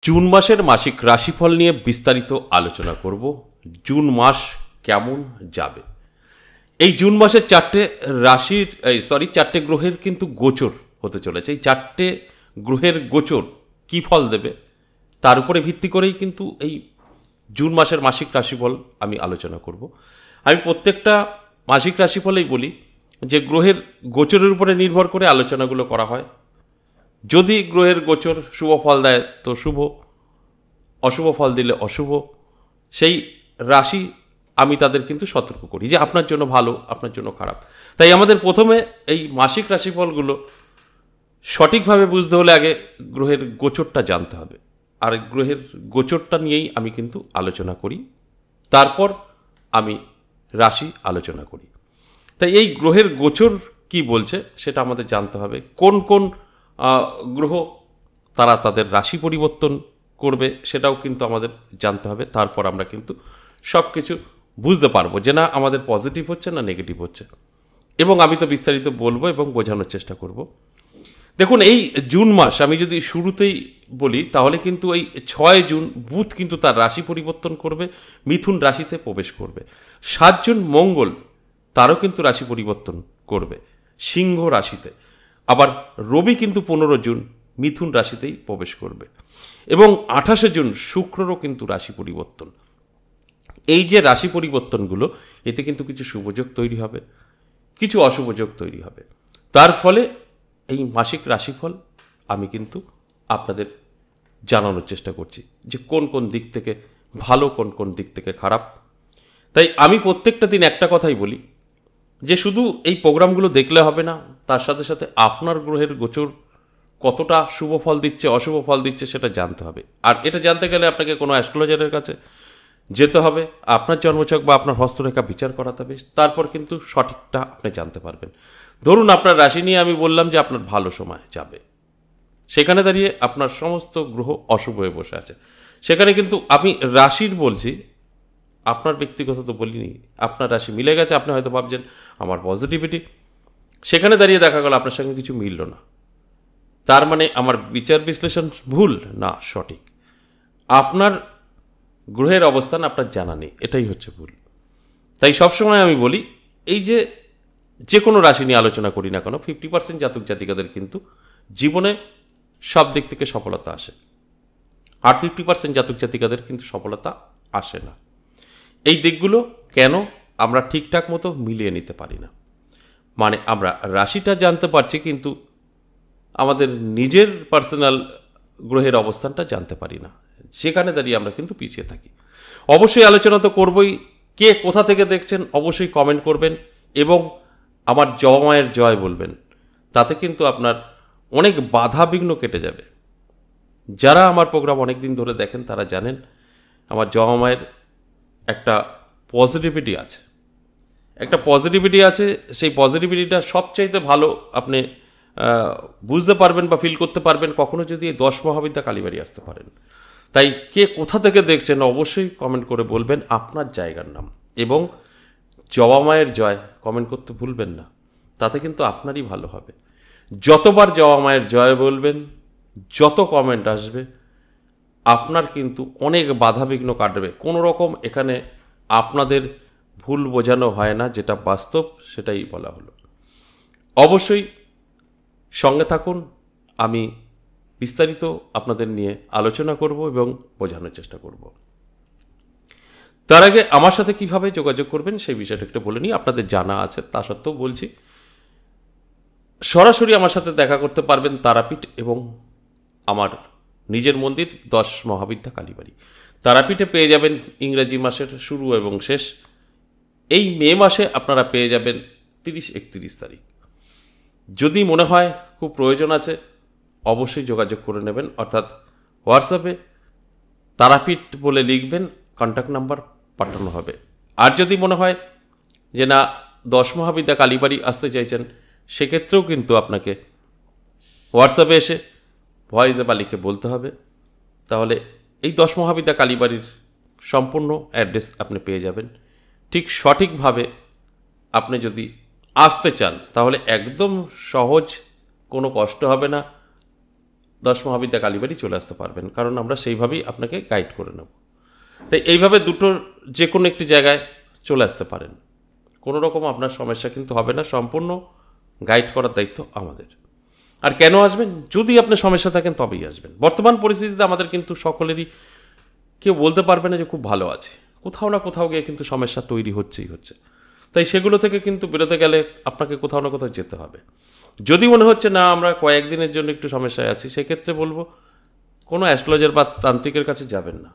June মাসের মাসিক রাশিফল নিয়ে বিস্তারিত আলোচনা করব। জুন মাস কেমন যাবে। এই জুন মাসের চারটে গ্রহের কিন্তু গোচর হতে চলেছে। এই চারটে গ্রহের গোচর কি ফল দেবে তার উপরে ভিত্তি করেই কিন্তু এই জুন মাসের মাসিক রাশিফল আমি আলোচনা করব। আমি প্রত্যেকটা মাসিক রাশিফলেই বলি যে গ্রহের গোচরের উপরে নির্ভর করে আলোচনাগুলো করা হয়। যদি গ্রহের গোচর শুভ ফল দেয় তো শুভ, অশুভ ফল দিলে অশুভ। সেই রাশি আমি তাদের কিন্তু সতর্ক করি যে আপনার জন্য ভালো, আপনার জন্য খারাপ। তাই আমাদের প্রথমে এই মাসিক রাশিফলগুলো সঠিকভাবে বুঝতে হলে আগে গ্রহের গোচরটা জানতে হবে। আর গ্রহের গোচরটা নিয়েই আমি কিন্তু আলোচনা করি, তারপর আমি রাশি আলোচনা করি। তাই এই গ্রহের গোচর কি বলছে সেটা আমাদের জানতে হবে। কোন কোন গ্রহ তারা তাদের রাশি পরিবর্তন করবে সেটাও কিন্তু আমাদের জানতে হবে। তারপর আমরা কিন্তু সব কিছু বুঝতে পারবো যে না আমাদের পজিটিভ হচ্ছে না নেগেটিভ হচ্ছে, এবং আমি তো বিস্তারিত বলবো এবং বোঝানোর চেষ্টা করব। দেখুন, এই জুন মাস আমি যদি শুরুতেই বলি তাহলে কিন্তু এই 6 জুন বুধ কিন্তু তার রাশি পরিবর্তন করবে, মিথুন রাশিতে প্রবেশ করবে। 7 জুন মঙ্গল তারও কিন্তু রাশি পরিবর্তন করবে সিংহ রাশিতে। আবার রবি কিন্তু 15 জুন মিথুন রাশিতেই প্রবেশ করবে, এবং 28 জুন শুক্ররও কিন্তু রাশি পরিবর্তন। এই যে রাশি পরিবর্তনগুলো, এতে কিন্তু কিছু শুভযোগ তৈরি হবে, কিছু অশুভযোগ তৈরি হবে। তার ফলে এই মাসিক রাশিফল আমি কিন্তু আপনাদের জানানোর চেষ্টা করছি যে কোন কোন দিক থেকে ভালো, কোন কোন দিক থেকে খারাপ। তাই আমি প্রত্যেকটা দিন একটা কথাই বলি যে শুধু এই প্রোগ্রামগুলো দেখলে হবে না, তার সাথে সাথে আপনার গ্রহের গোচর কতটা শুভ ফল দিচ্ছে, অশুভ ফল দিচ্ছে সেটা জানতে হবে। আর এটা জানতে গেলে আপনাকে কোনো অ্যাস্ট্রোলজারের কাছে যেতে হবে, আপনার জন্মছক বা আপনার হস্তরেখা বিচার করাতে হবে, তারপর কিন্তু সঠিকটা আপনি জানতে পারবেন। ধরুন আপনার রাশি নিয়ে আমি বললাম যে আপনার ভালো সময় যাবে, সেখানে দাঁড়িয়ে আপনার সমস্ত গ্রহ অশুভ হয়ে বসে আছে। সেখানে কিন্তু আমি রাশির বলছি, আপনার ব্যক্তিগত তো বলিনি। আপনার রাশি মিলে গেছে, আপনি হয়তো ভাবছেন আমার পজিটিভিটি, সেখানে দাঁড়িয়ে দেখা গেল আপনার সঙ্গে কিছু মিলল না। তার মানে আমার বিচার বিশ্লেষণ ভুল না সঠিক, আপনার গ্রহের অবস্থান আপনার জানা নেই, এটাই হচ্ছে ভুল। তাই সবসময় আমি বলি এই যে কোনো রাশি নিয়ে আলোচনা করি না কেন, 50% জাতক জাতিকাদের কিন্তু জীবনে সব দিক থেকে সফলতা আসে, আর 50% জাতক জাতিকাদের কিন্তু সফলতা আসে না। এই দিকগুলো কেন আমরা ঠিকঠাক মতো মিলিয়ে নিতে পারি না, মানে আমরা রাশিটা জানতে পারছি কিন্তু আমাদের নিজের পার্সোনাল গ্রহের অবস্থানটা জানতে পারি না, সেখানে দাঁড়িয়ে আমরা কিন্তু পিছিয়ে থাকি। অবশ্যই আলোচনা তো করবই। কে কোথা থেকে দেখছেন অবশ্যই কমেন্ট করবেন, এবং আমার জবা মায়ের জয় বলবেন। তাতে কিন্তু আপনার অনেক বাধা বিঘ্ন কেটে যাবে। যারা আমার প্রোগ্রাম অনেক দিন ধরে দেখেন তারা জানেন আমার জবা মায়ের একটা পজিটিভিটি আছে, সেই পজিটিভিটিটা সবচাইতে ভালো আপনি বুঝতে পারবেন বা ফিল করতে পারবেন কখনো যদি এই 10 মহাবিদ্যা কালীবাড়ি আসতে পারেন। তাই কে কোথা থেকে দেখছেন অবশ্যই কমেন্ট করে বলবেন আপনার জায়গার নাম, এবং জবা মায়ের জয় কমেন্ট করতে ভুলবেন না, তাতে কিন্তু আপনারই ভালো হবে। যতবার জবা মায়ের জয় বলবেন, যত কমেন্ট আসবে, আপনার কিন্তু অনেক বাধাবিঘ্ন কাটবে। কোনো রকম এখানে আপনাদের ভুল বোঝানো হয় না, যেটা বাস্তব সেটাই বলা হলো। অবশ্যই সঙ্গে থাকুন, আমি বিস্তারিত আপনাদের নিয়ে আলোচনা করব এবং বোঝানোর চেষ্টা করব। তার আগে আমার সাথে কিভাবে যোগাযোগ করবেন সেই বিষয়টা একটু বলে নিই। আপনাদের জানা আছে, তা সত্ত্বেও বলছি। সরাসরি আমার সাথে দেখা করতে পারবেন তারাপীঠ এবং আমার নিজের মন্দির 10 মহাবিদ্যা কালীবাড়ি। তারাপীঠে পেয়ে যাবেন ইংরেজি মাসের শুরু এবং শেষ। এই মে মাসে আপনারা পেয়ে যাবেন 30-31 তারিখ। যদি মনে হয় খুব প্রয়োজন আছে অবশ্যই যোগাযোগ করে নেবেন, অর্থাৎ হোয়াটসঅ্যাপে তারাপীঠ বলে লিখবেন, কন্ট্যাক্ট নাম্বার পাঠানো হবে। আর যদি মনে হয় যে না 10 মহাবিদ্যা কালীবাড়ি আসতে চাইছেন, সেক্ষেত্রেও কিন্তু আপনাকে হোয়াটসঅ্যাপে এসে ভয়েসে বা লিখে বলতে হবে। তাহলে এই 10 মহাবিদ্যা কালীবাড়ির সম্পূর্ণ অ্যাড্রেস আপনি পেয়ে যাবেন। ঠিক সঠিকভাবে আপনি যদি আসতে চান তাহলে একদম সহজ, কোনো কষ্ট হবে না। 10 মহাবিদ্যা কালীবাড়ি চলে আসতে পারবেন, কারণ আমরা সেইভাবেই আপনাকে গাইড করে নেব। তাই এইভাবে দুটোর যে কোনো একটি জায়গায় চলে আসতে পারেন, কোনো রকম আপনার সমস্যা কিন্তু হবে না, সম্পূর্ণ গাইড করার দায়িত্ব আমাদের। আর কেন আসবেন? যদি আপনি সমস্যা থাকেন তবেই আসবেন। বর্তমান পরিস্থিতিতে আমাদের কিন্তু সকলেরই কেউ বলতে পারবে না যে খুব ভালো আছে, কোথাও না কোথাও গিয়ে কিন্তু সমস্যা তৈরি হচ্ছে। তাই সেগুলো থেকে কিন্তু বেরোতে গেলে আপনাকে কোথাও না কোথাও যেতে হবে। যদি মনে হচ্ছে না আমরা কয়েকদিনের জন্য একটু সমস্যায় আছি, সেক্ষেত্রে বলবো কোনো অ্যাস্ট্রোলজার বা তান্ত্রিকের কাছে যাবেন না।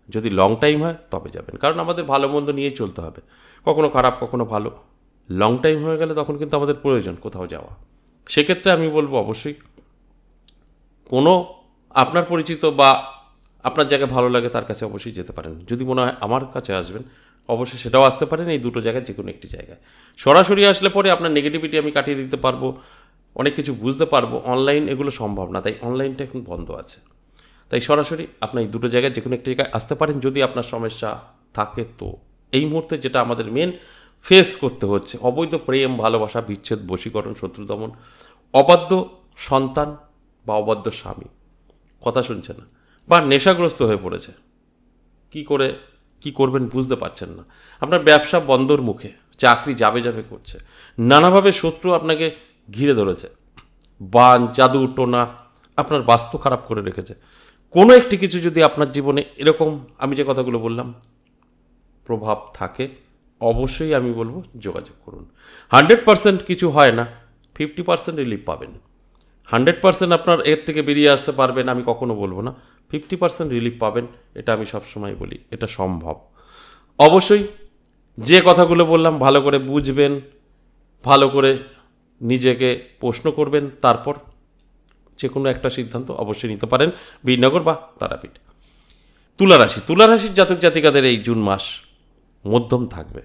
যদি লং টাইম হয় তবে যাবেন, কারণ আমাদের ভালো মন্দ নিয়েই চলতে হবে, কখনো খারাপ কখনো ভালো। লং টাইম হয়ে গেলে তখন কিন্তু আমাদের প্রয়োজন কোথাও যাওয়া। সেক্ষেত্রে আমি বলবো অবশ্যই কোনো আপনার পরিচিত বা আপনার জায়গায় ভালো লাগে তার কাছে অবশ্যই যেতে পারেন। যদি মনে হয় আমার কাছে আসবেন, অবশ্যই সেটাও আসতে পারেন। এই দুটো জায়গায় যে কোনো একটি জায়গায় সরাসরি আসলে পরে আপনার নেগেটিভিটি আমি কাটিয়ে দিতে পারবো, অনেক কিছু বুঝতে পারবো। অনলাইন এগুলো সম্ভব না, তাই অনলাইনটা এখন বন্ধ আছে। তাই সরাসরি আপনার এই দুটো জায়গায় যে কোনো একটি জায়গায় আসতে পারেন। যদি আপনার সমস্যা থাকে, তো এই মুহূর্তে যেটা আমাদের মেন ফেস করতে হচ্ছে, অবৈধ প্রেম, ভালোবাসা, বিচ্ছেদ, বশীকরণ, শত্রু দমন, অবাধ্য সন্তান বা অবাধ্য স্বামী কথা শুনছে না, বা নেশাগ্রস্ত হয়ে পড়েছে, কি করবেন বুঝতে পারছেন না, আপনার ব্যবসা বন্ধর মুখে, চাকরি যাবে করছে, নানাভাবে শত্রু আপনাকে ঘিরে ধরেছে, বান, জাদু, টোনা আপনার বাস্তু খারাপ করে রেখেছে, কোনো একটি কিছু যদি আপনার জীবনে এরকম আমি যে কথাগুলো বললাম প্রভাব থাকে, অবশ্যই আমি বলবো যোগাযোগ করুন। 100% কিছু হয় না, 50% রিলিফ পাবেন। 100% আপনার এর থেকে বেরিয়ে আসতে পারবেন আমি কখনো বলবো না, 50% রিলিফ পাবেন, এটা আমি সবসময় বলি, এটা সম্ভব। অবশ্যই যে কথাগুলো বললাম ভালো করে বুঝবেন, ভালো করে নিজেকে প্রশ্ন করবেন, তারপর যে কোনো একটা সিদ্ধান্ত অবশ্যই নিতে পারেন, বীরনগর বা তারাপীঠ। তুলারাশির জাতক জাতিকাদের এই জুন মাস মধ্যম থাকবে।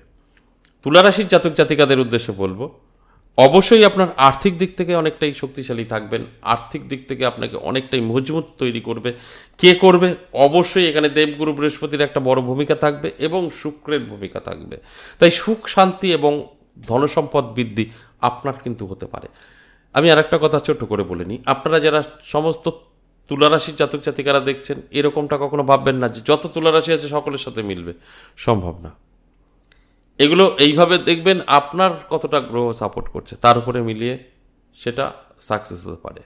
তুলারাশির জাতক জাতিকাদের উদ্দেশ্যে বলবো অবশ্যই আপনার আর্থিক দিক থেকে অনেকটাই শক্তিশালী থাকবেন, আর্থিক দিক থেকে আপনাকে অনেকটাই মজবুত তৈরি করবে। কে করবে? অবশ্যই এখানে দেবগুরু বৃহস্পতির একটা বড় ভূমিকা থাকবে এবং শুক্রের ভূমিকা থাকবে। তাই সুখ শান্তি এবং ধনসম্পদ বৃদ্ধি আপনার কিন্তু হতে পারে। আমি আর একটা কথা ছোট্ট করে বলে নিই, আপনারা যারা সমস্ত তুলারাশির জাতক জাতিকারা দেখছেন, এরকমটা কখনো ভাববেন না যে যত তুলারাশি আছে সকলের সাথে মিলবে, সম্ভব না। এগুলো এইভাবে দেখবেন আপনার কতটা গ্রহ সাপোর্ট করছে তার উপরে মিলিয়ে সেটা সাকসেস হতে পারে।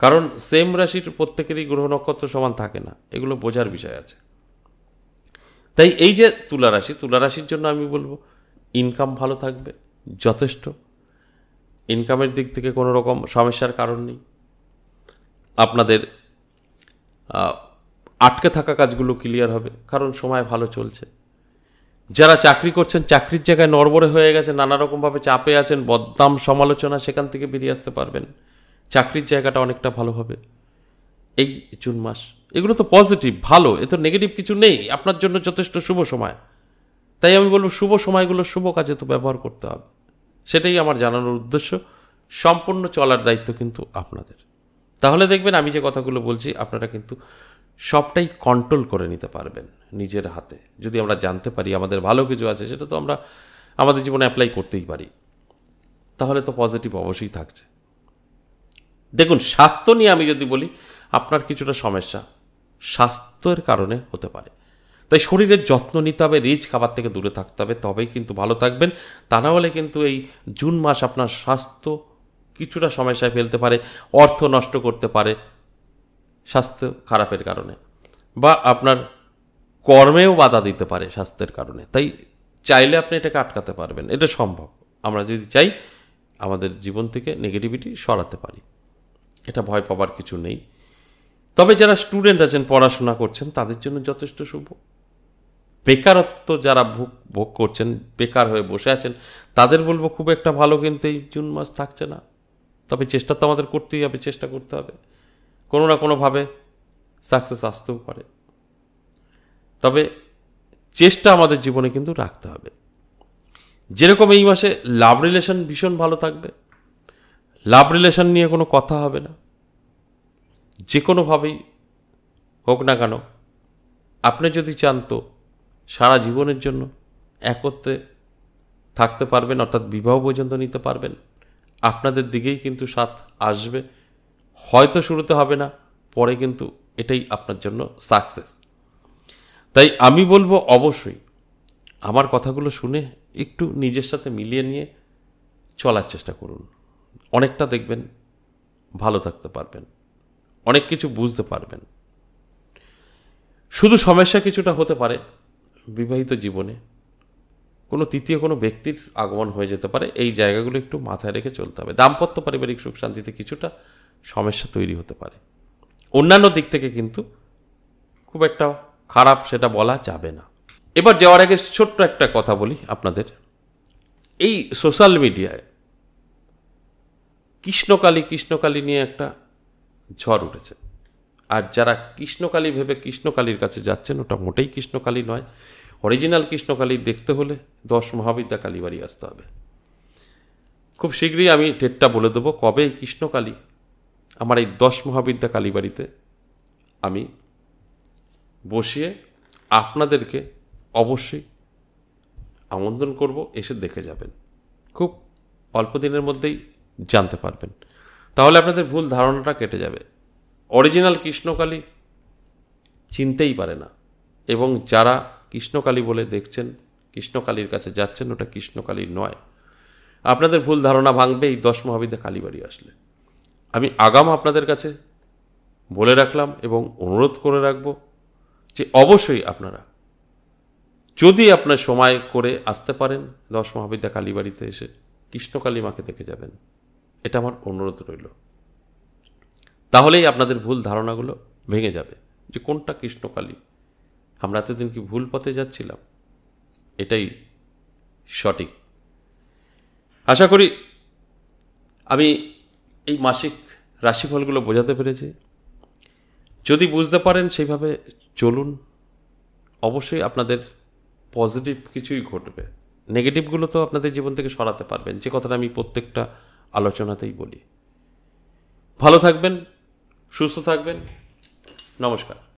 কারণ সেম রাশির প্রত্যেকেরই গ্রহ নক্ষত্র সমান থাকে না, এগুলো বোঝার বিষয় আছে। তাই এই যে তুলারাশির জন্য আমি বলবো ইনকাম ভালো থাকবে, যথেষ্ট ইনকামের দিক থেকে কোনো রকম সমস্যার কারণ নেই। আপনাদের আটকে থাকা কাজগুলো ক্লিয়ার হবে, কারণ সময় ভালো চলছে। যারা চাকরি করছেন, চাকরির জায়গায় নড়বড়ে হয়ে গেছে, নানা রকমভাবে চাপে আছেন, বদনাম সমালোচনা, সেখান থেকে বেরিয়ে আসতে পারবেন, চাকরির জায়গাটা অনেকটা ভালো হবে এই জুন মাস। এগুলো তো পজিটিভ, ভালো, এ তো নেগেটিভ কিছু নেই, আপনার জন্য যথেষ্ট শুভ সময়। তাই আমি বলবো শুভ সময়গুলো শুভ কাজে তো ব্যবহার করতে হবে, সেটাই আমার জানানোর উদ্দেশ্য। সম্পূর্ণ চলার দায়িত্ব কিন্তু আপনাদের। তাহলে দেখবেন আমি যে কথাগুলো বলছি আপনারা কিন্তু সবটাই কন্ট্রোল করে নিতে পারবেন নিজের হাতে। যদি আমরা জানতে পারি আমাদের ভালো কিছু আছে, সেটা তো আমরা আমাদের জীবনে অ্যাপ্লাই করতেই পারি, তাহলে তো পজিটিভ অবশ্যই থাকছে। দেখুন, স্বাস্থ্য নিয়ে আমি যদি বলি, আপনার কিছুটা সমস্যা স্বাস্থ্যের কারণে হতে পারে। তাই শরীরের যত্ন নিতে হবে, রিচ খাবার থেকে দূরে থাকতে হবে, তবেই কিন্তু ভালো থাকবেন। তা না হলে কিন্তু এই জুন মাস আপনার স্বাস্থ্য কিছুটা সমস্যায় ফেলতে পারে, অর্থ নষ্ট করতে পারে স্বাস্থ্য খারাপের কারণে, বা আপনার কর্মেও বাধা দিতে পারে স্বাস্থ্যের কারণে। তাই চাইলে আপনি এটাকে আটকাতে পারবেন, এটা সম্ভব। আমরা যদি চাই আমাদের জীবন থেকে নেগেটিভিটি সরাতে পারি, এটা ভয় পাবার কিছু নেই। তবে যারা স্টুডেন্ট আছেন, পড়াশোনা করছেন, তাদের জন্য যথেষ্ট শুভ। বেকারত্ব যারা ভোগ করছেন, বেকার হয়ে বসে আছেন, তাদের বলবো খুব একটা ভালো কিন্তু এই জুন মাস থাকছে না। তবে চেষ্টা তো আমাদের করতেই হবে, চেষ্টা করতে হবে, কোনো না কোনোভাবে সাকসেস আসতেও পারে। তবে চেষ্টা আমাদের জীবনে কিন্তু রাখতে হবে। যেরকম এই মাসে লাভ রিলেশন ভীষণ ভালো থাকবে, লাভ রিলেশন নিয়ে কোনো কথা হবে না, যে কোনোভাবেই হোক না কেন। আপনি যদি চান তো সারা জীবনের জন্য একত্রে থাকতে পারবেন, অর্থাৎ বিবাহ পর্যন্ত নিতে পারবেন। আপনাদের দিকেই কিন্তু সাথ আসবে, হয়তো শুরুতে হবে না, পরে কিন্তু এটাই আপনার জন্য সাকসেস। তাই আমি বলবো অবশ্যই আমার কথাগুলো শুনে একটু নিজের সাথে মিলিয়ে নিয়ে চলার চেষ্টা করুন। অনেকটা দেখবেন ভালো থাকতে পারবেন, অনেক কিছু বুঝতে পারবেন। শুধু সমস্যা কিছুটা হতে পারে বিবাহিত জীবনে কোনো তৃতীয় কোনো ব্যক্তির আগমন হয়ে যেতে পারে, এই জায়গাগুলো একটু মাথায় রেখে চলতে হবে। দাম্পত্য পারিবারিক সুখ শান্তিতে কিছুটা সমস্যা তৈরি হতে পারে, অন্যান্য দিক থেকে কিন্তু খুব একটা খারাপ সেটা বলা যাবে না। এবার যাওয়ার আগে ছোট্ট একটা কথা বলি আপনাদের। এই সোশ্যাল মিডিয়ায় কৃষ্ণকালী নিয়ে একটা ঝড় উঠেছে, আর যারা কৃষ্ণকালী ভেবে কৃষ্ণকালীর কাছে যাচ্ছেন ওটা মোটেই কৃষ্ণকালী নয়। অরিজিনাল কৃষ্ণকালী দেখতে হলে 10 মহাবিদ্যা কালীবাড়ি আসতে হবে। খুব শীঘ্রই আমি ডেটটা বলে দেবো কবে এই কৃষ্ণকালী আমার এই 10 মহাবিদ্যা কালীবাড়িতে আমি বসিয়ে আপনাদেরকে অবশ্যই আমন্ত্রণ করব, এসে দেখে যাবেন। খুব অল্প দিনের মধ্যেই জানতে পারবেন, তাহলে আপনাদের ভুল ধারণাটা কেটে যাবে। অরিজিনাল কৃষ্ণকালী চিনতেই পারে না, এবং যারা কৃষ্ণকালী বলে দেখছেন, কৃষ্ণকালীর কাছে যাচ্ছেন, ওটা কৃষ্ণকালী নয়। আপনাদের ভুল ধারণা ভাঙবে এই 10 মহাবিদ্যা কালীবাড়ি আসলে। আমি আগাম আপনাদের কাছে বলে রাখলাম এবং অনুরোধ করে রাখব যে অবশ্যই আপনারা যদি আপনার সময় করে আসতে পারেন 10 মহাবিদ্যা কালীবাড়িতে এসে কৃষ্ণকালী মাকে দেখে যাবেন, এটা আমার অনুরোধ রইল। তাহলেই আপনাদের ভুল ধারণাগুলো ভেঙে যাবে যে কোনটা কৃষ্ণকালী, আমরা এতদিন কি ভুল পথে যাচ্ছিলাম, এটাই সঠিক। আশা করি আমি এই মাসিক রাশিফলগুলো বোঝাতে পেরেছি। যদি বুঝতে পারেন সেইভাবে চলুন, অবশ্যই আপনাদের পজিটিভ কিছুই ঘটবে। নেগেটিভগুলো তো আপনাদের জীবন থেকে সরাতে পারবেন, যে কথাটা আমি প্রত্যেকটা আলোচনাতেই বলি। ভালো থাকবেন, সুস্থ থাকবেন, নমস্কার।